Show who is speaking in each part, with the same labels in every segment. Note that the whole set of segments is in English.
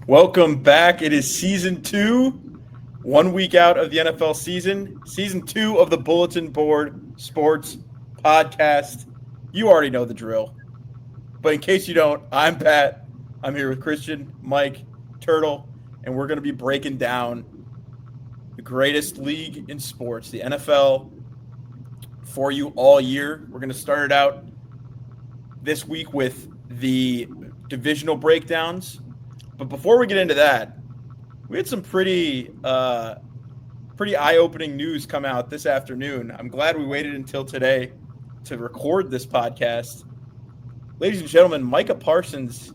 Speaker 1: Welcome back. It is season 2, 1 week out of the NFL season. Season 2 of the Bulletin Board Sports Podcast. You already know the drill. But in case you don't, I'm Pat. I'm here with Christian, Mike, Turtle, and we're going to be breaking down the greatest league in sports, the NFL, for you all year. We're going to start it out this week with the divisional breakdowns. But before we get into that, we had some pretty eye-opening news come out this afternoon. I'm glad we waited until today to record this podcast. Ladies and gentlemen, Micah Parsons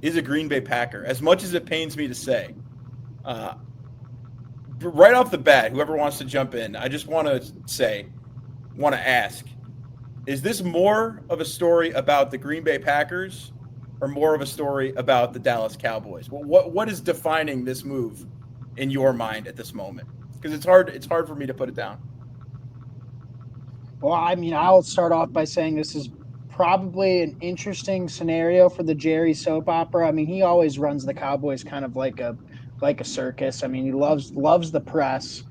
Speaker 1: is a Green Bay Packer, as much as it pains me to say. Right off the bat, whoever wants to jump in, I just want to ask, is this more of a story about the Green Bay Packers or more of a story about the Dallas Cowboys? What is defining this move in your mind at this moment? Because it's hard for me to put it down.
Speaker 2: Well, I mean, I'll start off by saying this is probably an interesting scenario for the Jerry soap opera. I mean, he always runs the Cowboys kind of like a circus. I mean, he loves the press.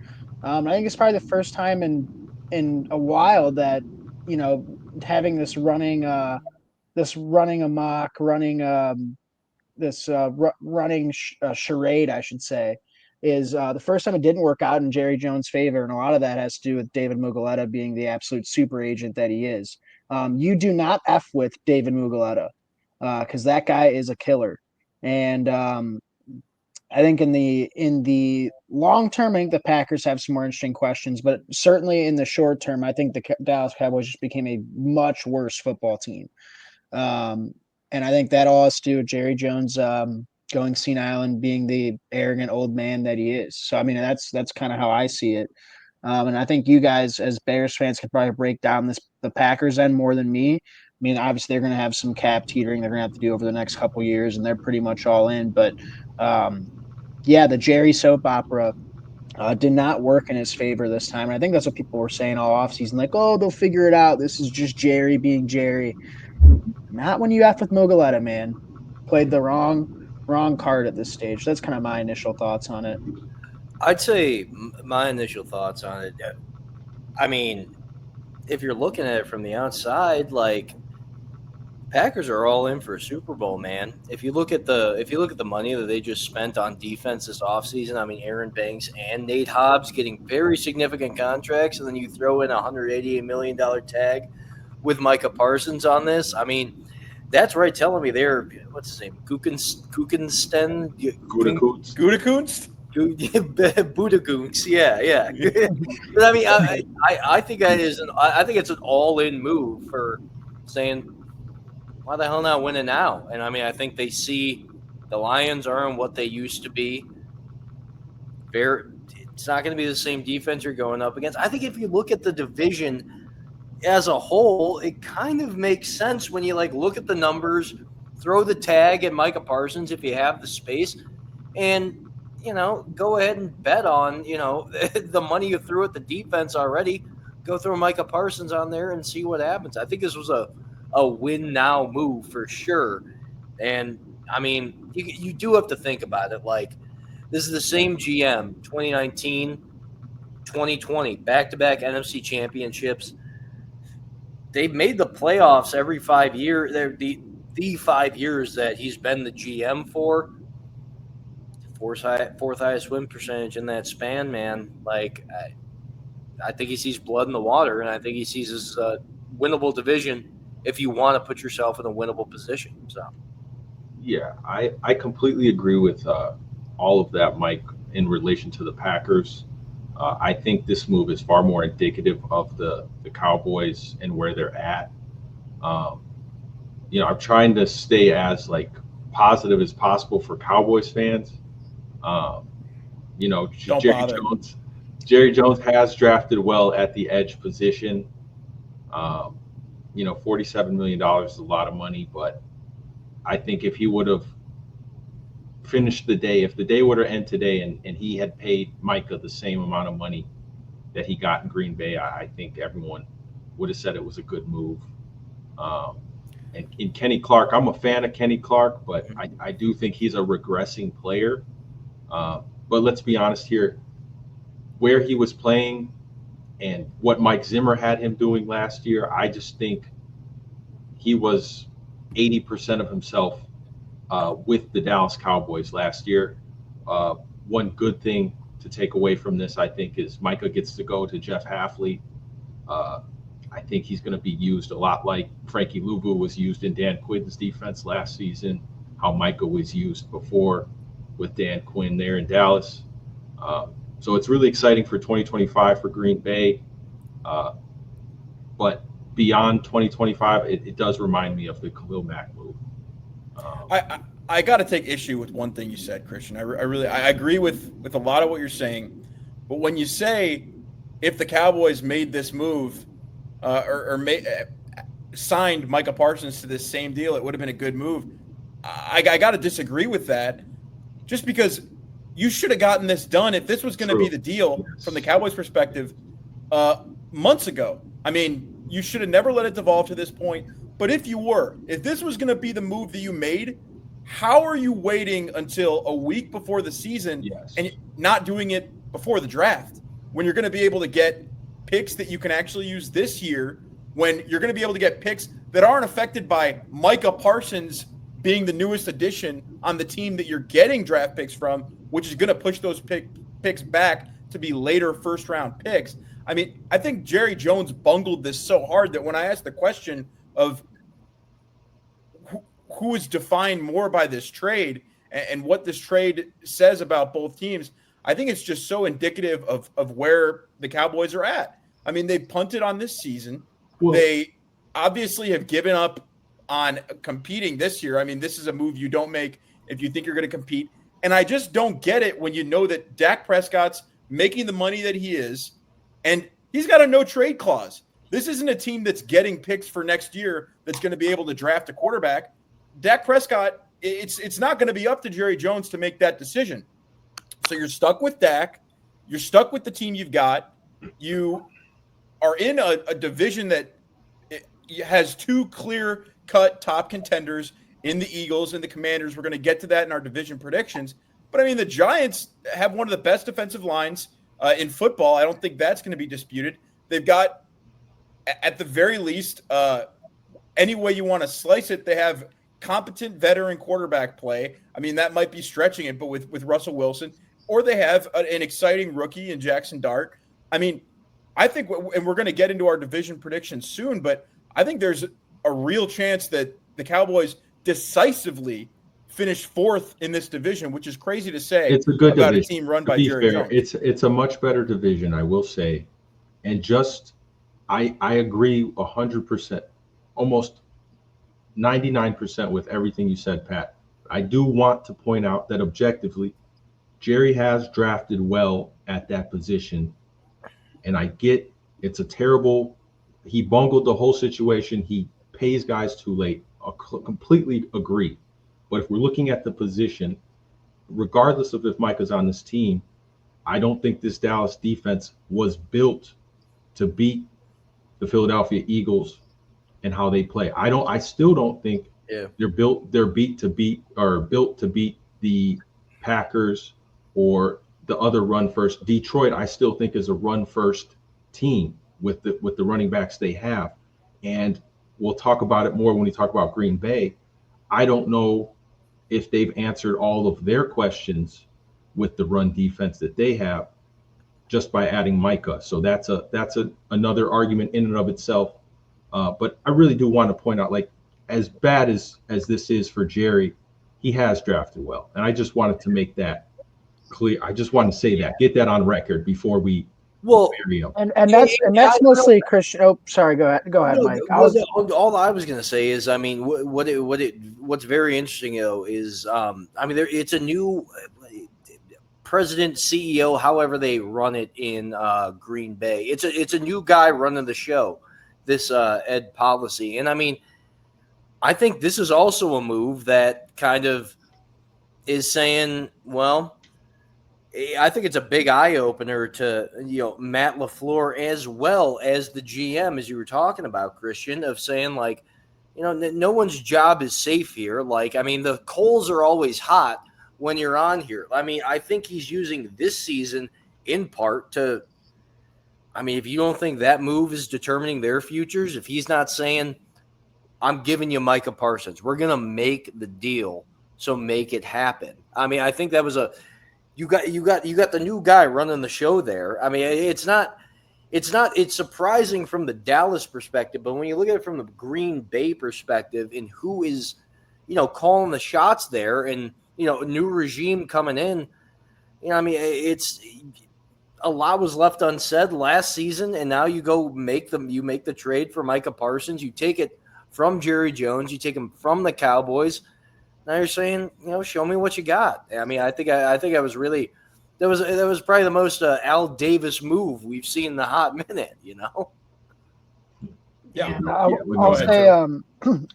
Speaker 2: I think it's probably the first time in a while that having this running amok, running charade, I should say, is the first time it didn't work out in Jerry Jones' favor, and a lot of that has to do with David Mugoletta being the absolute super agent that he is. You do not f with David Mugoletta because that guy is a killer, and I think in the long term, I think the Packers have some more interesting questions, but certainly in the short term, I think the Dallas Cowboys just became a much worse football team. Um, and I think that all has to do with Jerry Jones going senile and being the arrogant old man that he is. So I mean, that's kind of how I see it. And I think you guys, as Bears fans, could probably break down the Packers end more than me. I mean, obviously they're going to have some cap teetering they're going to have to do over the next couple years, and they're pretty much all in. But yeah, the Jerry soap opera did not work in his favor this time. And I think that's what people were saying all offseason, like, oh, they'll figure it out. This is just Jerry being Jerry. Not when you F with Mogoletta, man. Played the wrong card at this stage. That's kind of my initial thoughts on it.
Speaker 3: I'd say my initial thoughts on it. I mean, if you're looking at it from the outside, like Packers are all in for a Super Bowl, man. If you look at the money that they just spent on defense this offseason, I mean Aaron Banks and Nate Hobbs getting very significant contracts, and then you throw in a $188 million tag with Micah Parsons on this. I mean, that's right telling me they're what's his name? Kukensten
Speaker 4: Gutekunst.
Speaker 1: Gutekunst?
Speaker 3: Budagoons, yeah. But I mean, I think I think it's an all-in move for saying, why the hell not win it now? And I mean, I think they see the Lions aren't what they used to be. It's not going to be the same defense you're going up against. I think if you look at the division as a whole, it kind of makes sense when you look at the numbers, throw the tag at Micah Parsons if you have the space, and go ahead and bet on the money you threw at the defense already. Go throw Micah Parsons on there and see what happens. I think this was a win now move for sure. And I mean, you do have to think about it. Like, this is the same GM, 2019, 2020, back-to-back NFC championships. They've made the playoffs every 5 years. They're the 5 years that he's been the GM for. Fourth highest win percentage in that span, man. Like, I think he sees blood in the water, and I think he sees his winnable division if you want to put yourself in a winnable position. So,
Speaker 4: Yeah, I completely agree with all of that, Mike, in relation to the Packers. I think this move is far more indicative of the Cowboys and where they're at. I'm trying to stay as positive as possible for Cowboys fans.
Speaker 1: Don't
Speaker 4: Jerry
Speaker 1: bother.
Speaker 4: Jones. Jerry Jones has drafted well at the edge position. $47 million is a lot of money, but I think if he would have finished the day, if the day were to end today and he had paid Micah the same amount of money that he got in Green Bay, I think everyone would have said it was a good move. And in Kenny Clark, I'm a fan of Kenny Clark, but I do think he's a regressing player. But let's be honest here, where he was playing and what Mike Zimmer had him doing last year, I just think he was 80% of himself with the Dallas Cowboys last year. One good thing to take away from this, I think, is Micah gets to go to Jeff Hafley. I think he's going to be used a lot like Frankie Luvu was used in Dan Quinn's defense last season, how Micah was used before with Dan Quinn there in Dallas. So it's really exciting for 2025 for Green Bay. But beyond 2025, it does remind me of the Khalil Mack move.
Speaker 1: I got to take issue with one thing you said, Christian. I agree with a lot of what you're saying, but when you say if the Cowboys made this move signed Micah Parsons to this same deal, it would have been a good move. I got to disagree with that, just because you should have gotten this done if this was going to be the deal from the Cowboys' perspective months ago. I mean, you should have never let it devolve to this point. But if this was going to be the move that you made, how are you waiting until a week before the season and not doing it before the draft, when you're going to be able to get picks that you can actually use this year, when you're going to be able to get picks that aren't affected by Micah Parsons being the newest addition on the team that you're getting draft picks from, which is going to push those picks back to be later first-round picks. I mean, I think Jerry Jones bungled this so hard that when I asked the question of who is defined more by this trade and what this trade says about both teams, I think it's just so indicative of where the Cowboys are at. I mean, they punted on this season. Well, they obviously have given up on competing this year. I mean, this is a move you don't make if you think you're going to compete. And I just don't get it when you know that Dak Prescott's making the money that he is, and he's got a no-trade clause. This isn't a team that's getting picks for next year that's going to be able to draft a quarterback. Dak Prescott, it's not going to be up to Jerry Jones to make that decision. So you're stuck with Dak. You're stuck with the team you've got. You are in a division that has two clear-cut top contenders in the Eagles and the Commanders. We're going to get to that in our division predictions. But, I mean, the Giants have one of the best defensive lines in football. I don't think that's going to be disputed. They've got, at the very least, any way you want to slice it, they have competent veteran quarterback play. I mean, that might be stretching it, but with Russell Wilson. Or they have an exciting rookie in Jackson Dart. I mean, I think, and we're going to get into our division predictions soon, but I think there's a real chance that the Cowboys decisively finish fourth in this division, which is crazy to say.
Speaker 4: It's a good
Speaker 1: about
Speaker 4: division.
Speaker 1: A team run by Jerry Jones.
Speaker 4: It's a much better division, I will say. And just, I agree 100%, almost 99% with everything you said, Pat. I do want to point out that objectively, Jerry has drafted well at that position. And I get it's a terrible, he bungled the whole situation. He pays guys too late. I completely agree. But if we're looking at the position, regardless of if Micah's on this team, I don't think this Dallas defense was built to beat the Philadelphia Eagles and how they play. I still don't think they're built to beat the Packers or the other run first. Detroit, I still think, is a run first team with the running backs they have. And we'll talk about it more when we talk about Green Bay. I don't know if they've answered all of their questions with the run defense that they have just by adding Micah. So that's another argument in and of itself. But I really do want to point out, like, as bad as this is for Jerry, he has drafted well. And I just wanted to make that clear. I just wanted to say that, get that on record before we bury him.
Speaker 2: And that's mostly Christian. Oh, sorry. Go ahead, Mike.
Speaker 3: All I was going to say is, I mean, what's very interesting though is, I mean, it's a new president, CEO, however they run it in Green Bay. It's a new guy running the show, this Ed Policy. And I mean, I think this is also a move that kind of is saying, well, I think it's a big eye opener to, Matt LaFleur as well as the GM, as you were talking about, Christian, of saying, like, no one's job is safe here. Like, I mean, the coals are always hot when you're on here. I mean, I think he's using this season in part to, I mean, if you don't think that move is determining their futures, if he's not saying, I'm giving you Micah Parsons, we're going to make the deal, so make it happen. I mean, I think that was you got the new guy running the show there. I mean, it's surprising from the Dallas perspective, but when you look at it from the Green Bay perspective and who is, calling the shots there and, new regime coming in, I mean, it's a lot was left unsaid last season, and now you make the trade for Micah Parsons. You take it from Jerry Jones, you take him from the Cowboys. Now you're saying, show me what you got. I mean, I think I was really that was probably the most Al Davis move we've seen in a hot minute.
Speaker 1: Yeah.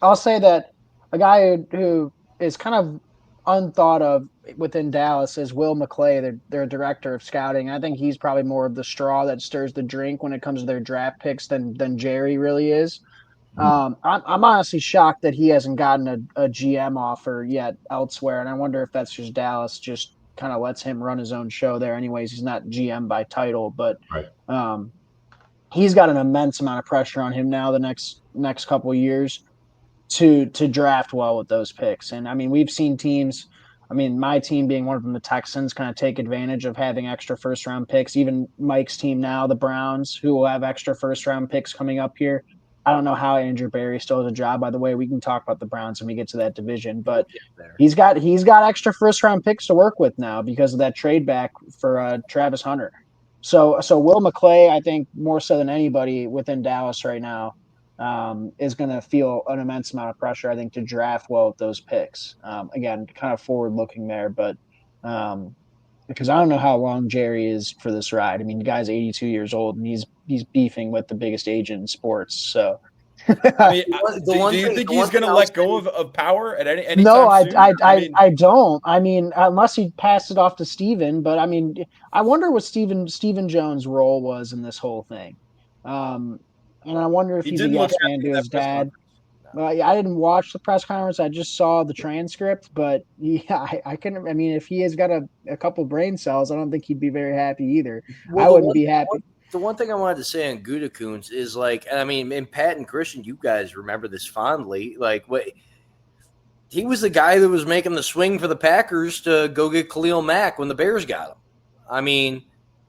Speaker 2: I'll say that a guy who is kind of unthought of within Dallas is Will McClay, their director of scouting. I think he's probably more of the straw that stirs the drink when it comes to their draft picks than Jerry really is. I'm honestly shocked that he hasn't gotten a GM offer yet elsewhere, and I wonder if that's just Dallas just kind of lets him run his own show there. Anyways, he's not GM by title, but he's got an immense amount of pressure on him now the next couple of years to draft well with those picks. And I mean, we've seen teams. I mean, my team being one of them, the Texans, kind of take advantage of having extra first-round picks. Even Mike's team now, the Browns, who will have extra first-round picks coming up here. I don't know how Andrew Berry still has a job, by the way. We can talk about the Browns when we get to that division, but he's got extra first round picks to work with now because of that trade back for Travis Hunter. So Will McClay, I think more so than anybody within Dallas right now, is going to feel an immense amount of pressure, I think, to draft well with those picks. Again, kind of forward looking there, but because I don't know how long Jerry is for this ride. I mean, the guy's 82 years old and he's beefing with the biggest agent in sports. So,
Speaker 1: I mean, do you think he's going to let go of power at any time
Speaker 2: No,
Speaker 1: soon?
Speaker 2: I don't. I mean, unless he passed it off to Steven, but I mean, I wonder what Steven Jones' role was in this whole thing. And I wonder if he's a yes man to his dad. Well, I didn't watch the press conference. I just saw the transcript, but yeah, I couldn't. I mean, if he has got a couple brain cells, I don't think he'd be very happy either. I wouldn't be happy.
Speaker 3: The one thing I wanted to say on Gutekunst is I mean, and Pat and Christian, you guys remember this fondly. He was the guy that was making the swing for the Packers to go get Khalil Mack when the Bears got him. I mean,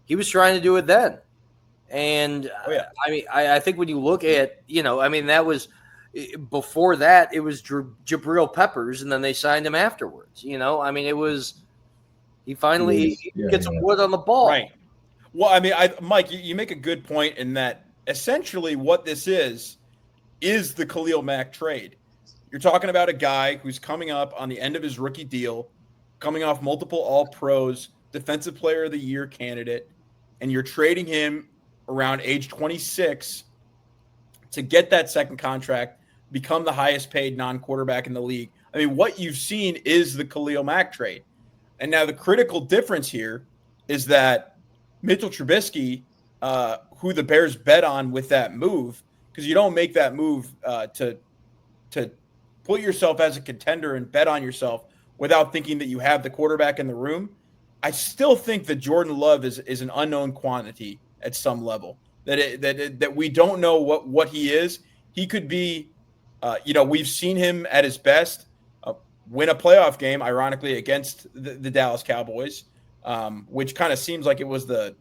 Speaker 3: he was trying to do it then. And I mean, I think when you look at, I mean, that was before that, it was Jabril Peppers, and then they signed him afterwards. I mean, it was he finally gets a wood on the ball.
Speaker 1: Right. Well, I mean, Mike, you make a good point in that essentially what this is the Khalil Mack trade. You're talking about a guy who's coming up on the end of his rookie deal, coming off multiple All-Pros, Defensive Player of the Year candidate, and you're trading him around age 26 to get that second contract, become the highest paid non-quarterback in the league. I mean, what you've seen is the Khalil Mack trade. And now the critical difference here is that Mitchell Trubisky, who the Bears bet on with that move, because you don't make that move to put yourself as a contender and bet on yourself without thinking that you have the quarterback in the room. I still think that Jordan Love is an unknown quantity at some level. That we don't know what he is. He could be, we've seen him at his best win a playoff game, ironically, against the Dallas Cowboys, which kind of seems like it was the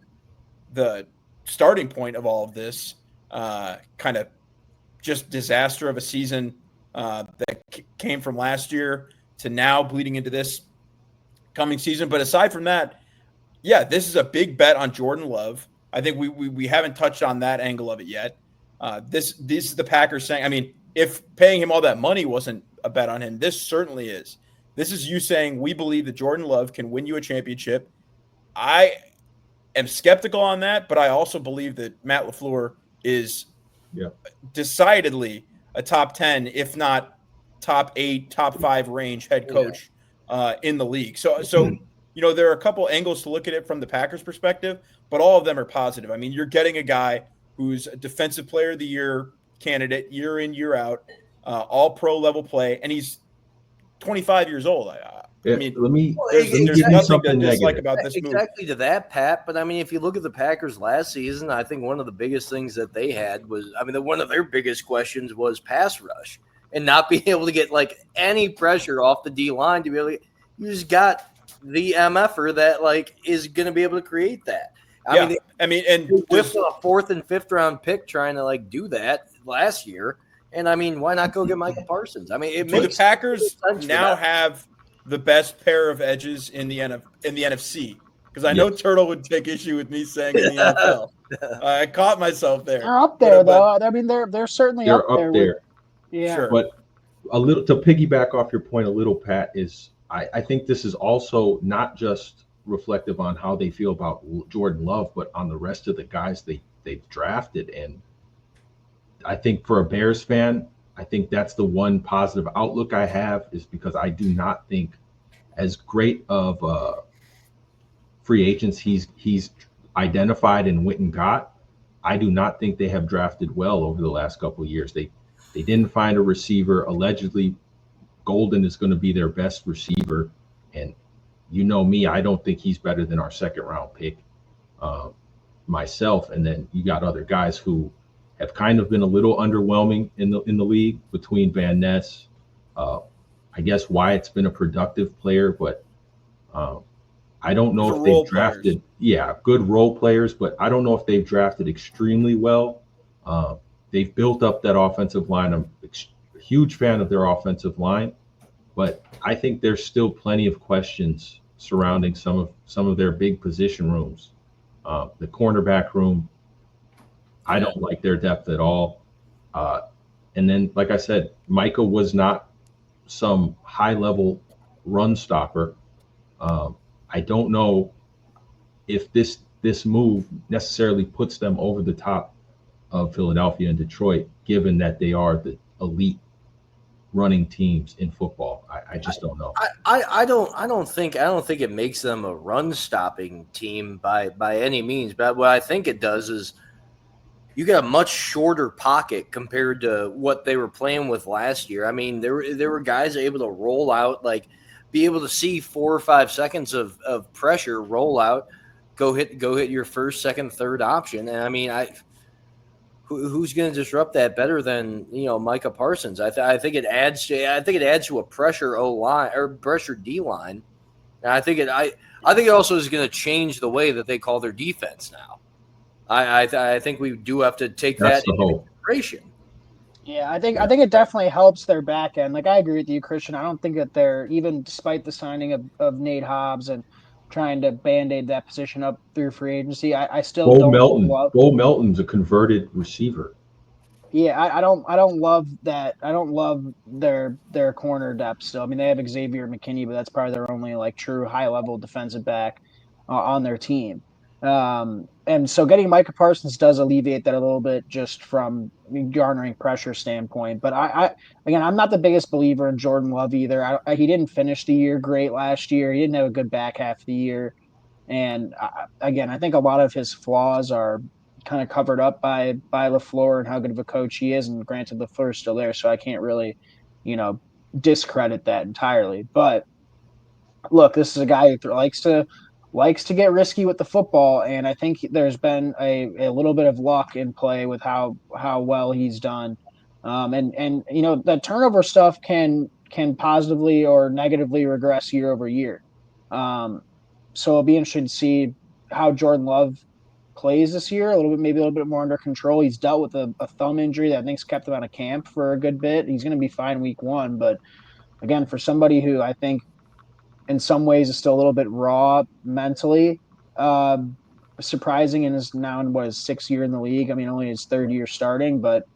Speaker 1: starting point of all of this kind of just disaster of a season that came from last year to now bleeding into this coming season. But aside from that, yeah, this is a big bet on Jordan Love. I think we haven't touched on that angle of it yet. This is the Packers saying, I mean, if paying him all that money wasn't a bet on him, this certainly is. This is you saying we believe that Jordan Love can win you a championship. I am skeptical on that, but I also believe that Matt LaFleur is decidedly a top 10, if not top 8, top 5 range head coach in the league. So there are a couple angles to look at it from the Packers perspective, but all of them are positive. I mean, you're getting a guy who's a Defensive Player of the Year candidate year in, year out. all pro level play, and he's 25 years old. I mean,
Speaker 4: let me
Speaker 1: there's
Speaker 4: give you
Speaker 1: nothing
Speaker 4: something
Speaker 1: to dislike
Speaker 4: negative.
Speaker 1: about this move.
Speaker 3: Exactly to that, Pat. But I mean, if you look at the Packers last season, I think one of the biggest things that they had was, one of their biggest questions was pass rush and not being able to get like any pressure off the D line to be able to. You just got the MFer that like is going to be able to create that.
Speaker 1: And
Speaker 3: with a 4th and 5th round pick trying to like do that last year. And I mean, why not go get Micah Parsons? I mean,
Speaker 1: the Packers now have the best pair of edges in the NFC, because I know Turtle would take issue with me saying in the NFL. I caught myself there.
Speaker 2: They're up there, though. I mean, they're certainly
Speaker 4: up there.
Speaker 2: Yeah,
Speaker 1: sure.
Speaker 4: But a little to piggyback off your point, a little, Pat, is I think this is also not just reflective on how they feel about Jordan Love, but on the rest of the guys they've drafted. And I think for a Bears fan, I think that's the one positive outlook I have, is because I do not think, as great of free agents he's identified and went and got, I do not think they have drafted well over the last couple of years. They didn't find a receiver. Allegedly, Golden is going to be their best receiver, and you know me, I don't think he's better than our 2nd round pick myself. And then you got other guys who have kind of been a little underwhelming in the league, between Van Ness. I guess Wyatt's been a productive player, but I don't know if they've drafted good role players, but I don't know if they've drafted extremely well. They've built up that offensive line. I'm a huge fan of their offensive line, but I think there's still plenty of questions surrounding some of their big position rooms. The cornerback room, I don't like their depth at all. And then, like I said, Micah was not some high-level run stopper. I don't know if this move necessarily puts them over the top of Philadelphia and Detroit, given that they are the elite running teams in football. I just don't know.
Speaker 3: I don't think it makes them a run stopping team by any means. But what I think it does is you get a much shorter pocket compared to what they were playing with last year. I mean, there were guys able to roll out, like be able to see 4 or 5 seconds of pressure, roll out, go hit your 1st, 2nd, 3rd option. And I mean, who's going to disrupt that better than Micah Parsons? I think it adds to a pressure O line or pressure D line, and I think it also is going to change the way that they call their defense now. I think we do have to take that into consideration.
Speaker 2: Yeah, I think it definitely helps their back end. Like, I agree with you, Christian. I don't think that they're, even despite the signing of Nate Hobbs and trying to band-aid that position up through free agency, I still don't love.
Speaker 4: Bo Melton's a converted receiver.
Speaker 2: Yeah, I don't love that. I don't love their corner depth still. I mean, they have Xavier McKinney, but that's probably their only like true high-level defensive back on their team. And so getting Micah Parsons does alleviate that a little bit, just from garnering pressure standpoint. But I'm not the biggest believer in Jordan Love either. He didn't finish the year great last year. He didn't have a good back half of the year. And I think a lot of his flaws are kind of covered up by LaFleur and how good of a coach he is. And granted, LaFleur's still there, so I can't really, discredit that entirely. But look, this is a guy who likes to get risky with the football, and I think there's been a little bit of luck in play with how well he's done. And the turnover stuff can positively or negatively regress year over year. So it'll be interesting to see how Jordan Love plays this year, maybe a little bit more under control. He's dealt with a thumb injury that I think's kept him out of camp for a good bit. He's going to be fine week 1, but again, for somebody who I think in some ways is still a little bit raw mentally, surprising, and is now in his 6th year in the league. I mean, only his 3rd year starting, but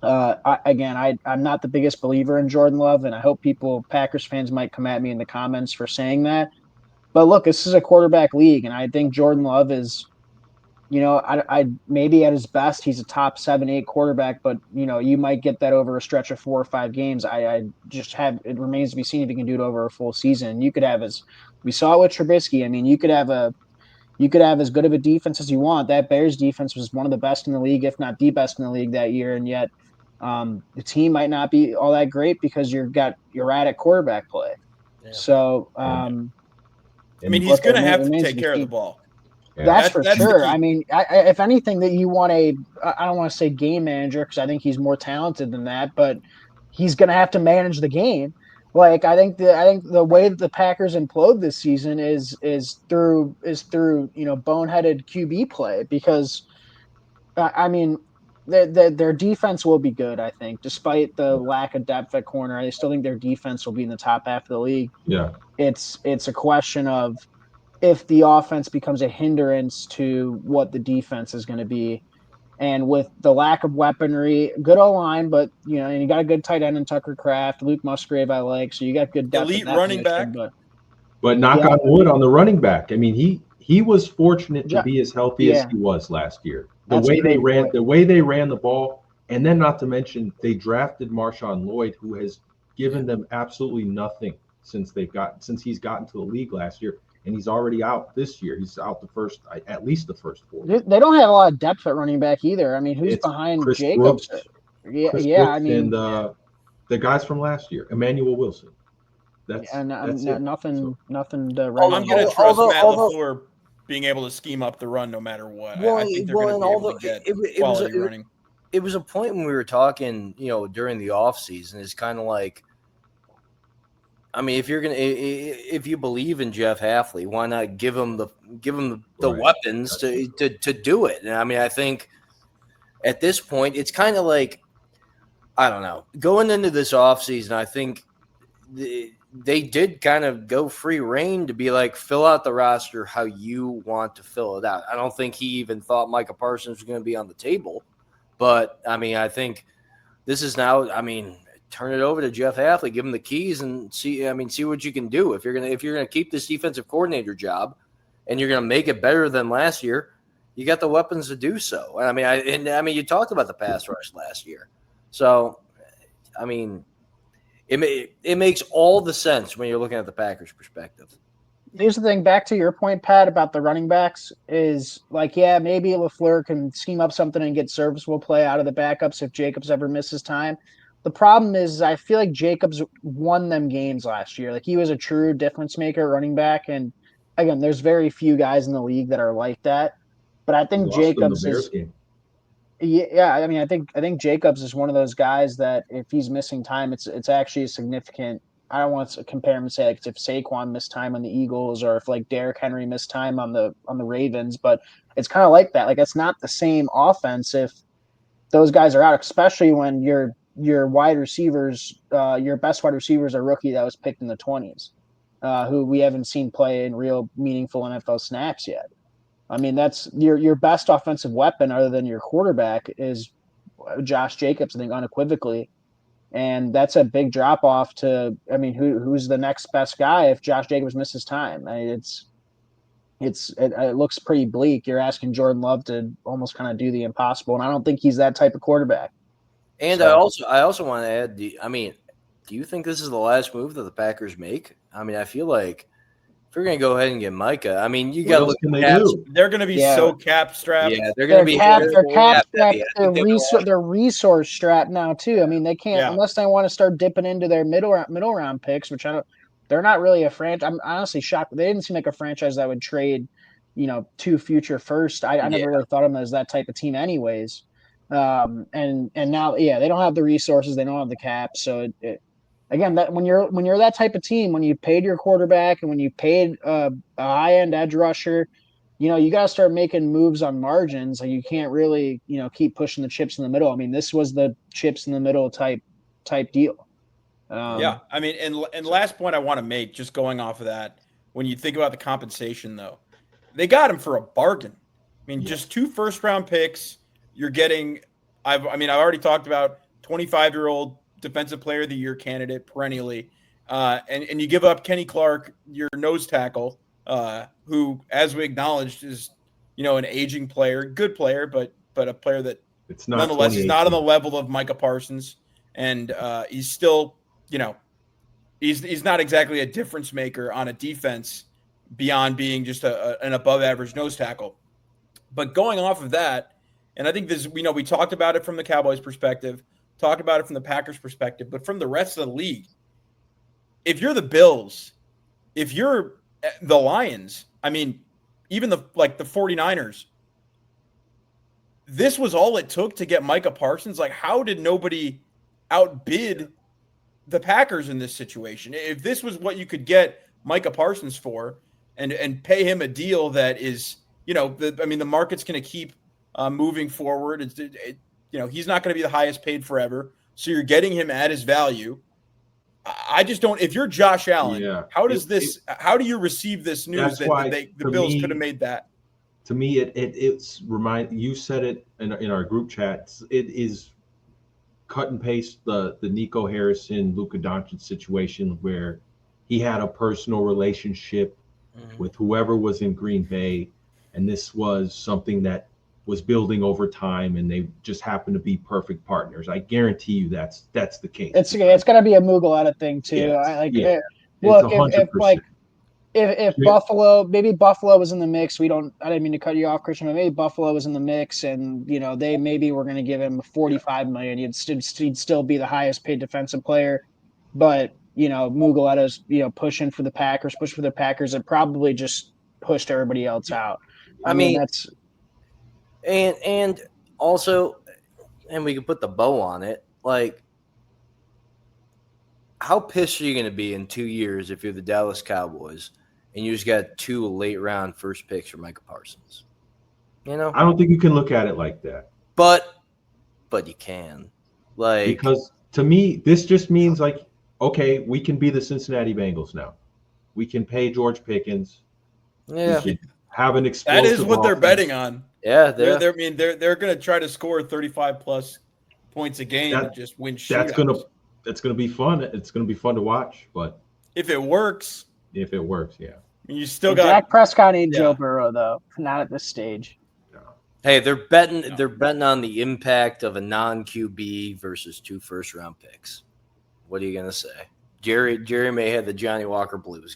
Speaker 2: I'm not the biggest believer in Jordan Love, and I hope Packers fans might come at me in the comments for saying that. But look, this is a quarterback league, and I think Jordan Love is, I maybe at his best he's a top 7-8 quarterback, but you might get that over a stretch of 4 or 5 games. It remains to be seen if he can do it over a full season. You could have, as we saw it with Trubisky, I mean, you could have as good of a defense as you want. That Bears defense was one of the best in the league, if not the best in the league that year, and yet The team might not be all that great because you're erratic quarterback play.
Speaker 3: Yeah.
Speaker 2: So,
Speaker 1: I mean, he's going to have to take care of the ball.
Speaker 4: Yeah.
Speaker 2: That's for
Speaker 1: the
Speaker 2: sure.
Speaker 1: key.
Speaker 2: I mean, if anything, that you want I don't want to say game manager because I think he's more talented than that, but he's going to have to manage the game. Like I think the way that the Packers implode this season is through boneheaded QB play because I mean their defense will be good. I think despite the lack of depth at corner, I still think their defense will be in the top half of the league.
Speaker 4: Yeah.
Speaker 2: It's a question of if the offense becomes a hindrance to what the defense is going to be. And with the lack of weaponry, good O-line, but and you got a good tight end in Tucker Kraft, Luke Musgrave I like, so you got good depth
Speaker 1: Elite
Speaker 2: at that
Speaker 1: running
Speaker 2: position,
Speaker 1: back.
Speaker 4: But knock on wood on the running back. I mean, he was fortunate to
Speaker 2: Yeah.
Speaker 4: be as healthy as he was last year. The
Speaker 2: That's a
Speaker 4: way they
Speaker 2: great
Speaker 4: ran,
Speaker 2: point.
Speaker 4: the way they ran the ball, and then not to mention they drafted Marshawn Lloyd, who has given them absolutely nothing since he's gotten to the league last year, and he's already out this year. He's out at least the first 4.
Speaker 2: They don't have a lot of depth at running back either. I mean, who's
Speaker 4: It's
Speaker 2: behind
Speaker 4: Chris
Speaker 2: Jacobs?
Speaker 4: Brooks,
Speaker 2: Yeah,
Speaker 4: Chris
Speaker 2: yeah.
Speaker 4: Brooks
Speaker 2: I mean,
Speaker 4: and the guys from last year, Emmanuel Wilson. That's it.
Speaker 2: nothing to write
Speaker 1: I'm
Speaker 2: home
Speaker 1: going to
Speaker 2: about.
Speaker 1: trust Matt LaFleur being able to scheme up the run no matter what.
Speaker 3: Well,
Speaker 1: I think they're going to be able to get quality running.
Speaker 3: It was a point when we were talking, during the offseason, it's kind of like, I mean, if you believe in Jeff Hafley, why not give him the
Speaker 4: Right.
Speaker 3: weapons to do it? And I mean, I think at this point, it's kind of like, I don't know, going into this offseason, I think they did kind of go free reign to be like, fill out the roster how you want to fill it out. I don't think he even thought Micah Parsons was going to be on the table. But, I mean, I think this is now, I mean, turn it over to Jeff Hafley, give him the keys and see what you can do. If you're gonna keep this defensive coordinator job and you're going to make it better than last year, you got the weapons to do so. I mean, you talked about the pass rush last year. So, I mean, it makes all the sense when you're looking at the Packers' perspective.
Speaker 2: Here's the thing, back to your point, Pat, about the running backs is like, yeah, maybe LaFleur can scheme up something and get serviceable play out of the backups if Jacobs ever misses time. The problem is I feel like Jacobs won them games last year. Like he was a true difference maker running back. And again, there's very few guys in the league that are like that. But I think Jacobs is
Speaker 4: game.
Speaker 2: Yeah, I mean, I think Jacobs is one of those guys that if he's missing time, it's actually a significant. I don't want to compare him and say like if Saquon missed time on the Eagles or if like Derrick Henry missed time on the Ravens, but it's kind of like that. Like it's not the same offense if those guys are out, especially when your wide receivers, your best wide receiver is a rookie that was picked in the 20s, who we haven't seen play in real meaningful NFL snaps yet. I mean, that's your best offensive weapon other than your quarterback is Josh Jacobs, I think, unequivocally. And that's a big drop off to, I mean, who's the next best guy if Josh Jacobs misses time? I mean, it looks pretty bleak. You're asking Jordan Love to almost kind of do the impossible, and I don't think he's that type of quarterback.
Speaker 3: And so, I also want to add, do you think this is the last move that the Packers make? I mean, I feel like if you're going to go ahead and get Micah, I mean, you got to look at
Speaker 4: do.
Speaker 1: They're going to be so cap strapped.
Speaker 3: Yeah, they're going to be
Speaker 2: cap strapped.
Speaker 3: They're
Speaker 2: They're resource strapped now too. I mean, they can't unless they want to start dipping into their middle round picks, which they're not really a franchise. I'm honestly shocked. They didn't seem like a franchise that would trade, 2 future first. I never really thought of them as that type of team, anyways. And now, they don't have the resources. They don't have the cap. So again, that when you're that type of team, when you paid your quarterback and when you paid a high end edge rusher, you got to start making moves on margins. Like you can't really, keep pushing the chips in the middle. I mean, this was the chips in the middle type deal.
Speaker 1: I mean, and last point I want to make, just going off of that, when you think about the compensation, though, they got him for a bargain. I mean, just 2 first-round picks. You're getting. I've already talked about 25-year-old defensive player of the year candidate perennially, and you give up Kenny Clark, your nose tackle, who, as we acknowledged, is an aging player, good player, but a player that nonetheless is not on the level of Micah Parsons, and he's still he's not exactly a difference maker on a defense beyond being just an above average nose tackle. But going off of that, and I think this, we talked about it from the Cowboys' perspective. talk about it from the Packers' perspective, but from the rest of the league, if you're the Bills, if you're the Lions, I mean, even the 49ers, this was all it took to get Micah Parsons. Like, how did nobody outbid the Packers in this situation? If this was what you could get Micah Parsons for and pay him a deal that is, the market's going to keep moving forward. He's not going to be the highest paid forever. So you're getting him at his value. I just don't. If you're Josh Allen, how do you receive this news that the Bills could have made that?
Speaker 4: To me, it's you said it in our group chats. It is cut and paste the Nico Harrison, Luka Doncic situation where he had a personal relationship with whoever was in Green Bay, and this was something that was building over time, and they just happened to be perfect partners. I guarantee you that's the case.
Speaker 2: It's going to be a Mugheletta thing too. If Buffalo, maybe Buffalo was in the mix. I didn't mean to cut you off, Christian, but maybe Buffalo was in the mix, and they maybe were going to give him $45 million. He'd still be the highest paid defensive player, but Mugaletta's pushing for the Packers, and probably just pushed everybody else out. I mean that's
Speaker 3: and also, and we can put the bow on it. Like, how pissed are you going to be in 2 years if you're the Dallas Cowboys and you just got 2 late-round first picks for Micah Parsons?
Speaker 4: I don't think you can look at it like that.
Speaker 3: But you can.
Speaker 4: Because to me, this just means okay, we can be the Cincinnati Bengals now. We can pay George Pickens.
Speaker 3: Yeah.
Speaker 4: We can have an explosive
Speaker 1: That is what they're
Speaker 4: offense.
Speaker 1: betting on.
Speaker 3: Yeah,
Speaker 1: they're going to try to score 35 plus points a game and just win shootouts.
Speaker 4: That's going to be fun. It's going to be fun to watch, but
Speaker 1: if it works,
Speaker 4: yeah.
Speaker 1: You still got
Speaker 2: Dak Prescott ain't Joe Burrow though, not at this stage.
Speaker 4: No.
Speaker 3: Hey, they're betting on the impact of a non-QB versus 2 first-round picks. What are you going to say? Jerry may have the Johnny Walker Blues.